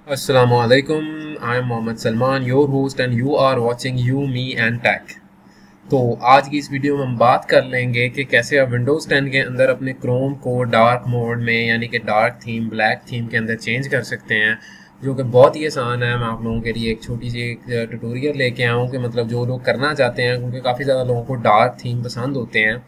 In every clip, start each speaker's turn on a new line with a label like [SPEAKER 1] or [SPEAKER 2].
[SPEAKER 1] Assalamualaikum, I am M.Salman, your host and you are watching YouMe&Tech। तो आज की इस वीडियो में हम बात कर लेंगे कि कैसे आप विंडोज़ 10 के अंदर अपने क्रोम को डार्क मोड में यानी कि डार्क थीम, ब्लैक थीम के अंदर चेंज कर सकते हैं, जो कि बहुत ही आसान है। मैं आप लोगों के लिए एक छोटी सी ट्यूटोरियल लेके आया हूँ कि मतलब जो लोग करना चाहते हैं, क्योंकि काफ़ी ज़्यादा लोगों को डार्क थीम पसंद होते हैं,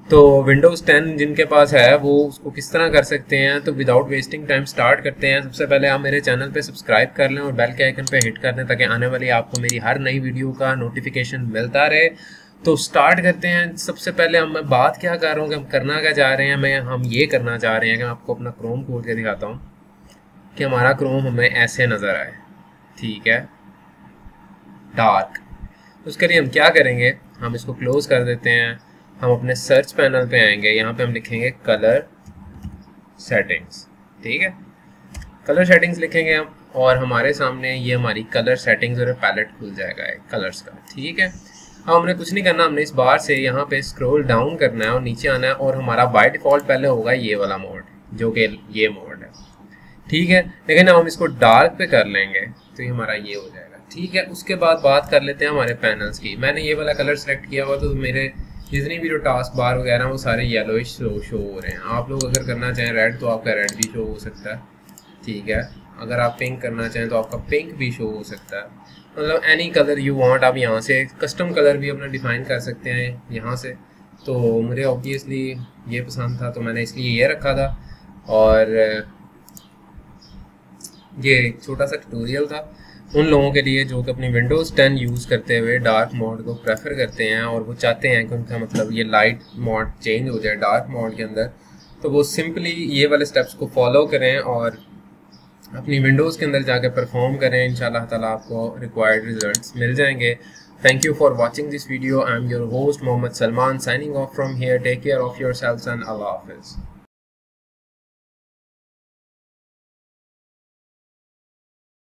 [SPEAKER 1] तो विंडोज़ 10 जिनके पास है वो उसको किस तरह कर सकते हैं। तो विदाउट वेस्टिंग टाइम स्टार्ट करते हैं। सबसे पहले आप मेरे चैनल पे सब्सक्राइब कर लें और बेल के आइकन पे हिट कर दें ताकि आने वाली आपको मेरी हर नई वीडियो का नोटिफिकेशन मिलता रहे। तो स्टार्ट करते हैं। सबसे पहले हम मैं बात क्या कर रहा हूँ कि हम करना क्या चाह रहे हैं। हम ये करना चाह रहे हैं कि मैं आपको अपना क्रोम खोल के दिखाता हूँ कि हमारा क्रोम हमें ऐसे नज़र आए, ठीक है, डार्क। उसके लिए हम क्या करेंगे, हम इसको क्लोज कर देते हैं। हम अपने सर्च पैनल पे आएंगे, यहाँ पे हम लिखेंगे कलर सेटिंग्स, ठीक है, कलर सेटिंग्स लिखेंगे हम, और हमारे सामने ये हमारी कलर सेटिंग्स और पैलेट खुल जाएगा कलर्स का, ठीक है। अब हमने कुछ नहीं करना, हमने इस बार से यहाँ पे स्क्रॉल डाउन करना है और नीचे आना है, और हमारा बाय डिफ़ॉल्ट पहले होगा ये वाला मोड, जो कि ये मोड है, ठीक है। लेकिन अब हम इसको डार्क पे कर लेंगे तो ये हमारा ये हो जाएगा, ठीक है। उसके बाद बात कर लेते हैं हमारे पैनल्स की। मैंने ये वाला कलर सेलेक्ट किया हुआ, तो मेरे जितनी भी जो टास्क बार वगैरह वो सारे येलोइश शो हो रहे हैं। आप लोग अगर करना चाहें रेड तो आपका रेड भी शो हो सकता है, ठीक है। अगर आप पिंक करना चाहें तो आपका पिंक भी शो हो सकता है। मतलब एनी कलर यू वांट, आप यहाँ से कस्टम कलर भी अपना डिफाइन कर सकते हैं यहाँ से। तो मुझे ऑब्वियसली ये पसंद था तो मैंने इसलिए ये रखा था, और ये एक छोटा सा ट्यूटोरियल था उन लोगों के लिए जो कि अपनी विंडोज़ 10 यूज़ करते हुए डार्क मोड को प्रेफर करते हैं और वो चाहते हैं कि उनका मतलब ये लाइट मोड चेंज हो जाए डार्क मोड के अंदर। तो वो सिंपली ये वाले स्टेप्स को फॉलो करें और अपनी विंडोज़ के अंदर जाकर परफॉर्म करें। इंशाल्लाह ताला आपको रिक्वायर्ड रिजल्ट्स मिल जाएंगे। Thank you for watching this video. I am your host Mohammed Salman signing off from here. Take care of yourself and अल्लाह हाफिज़।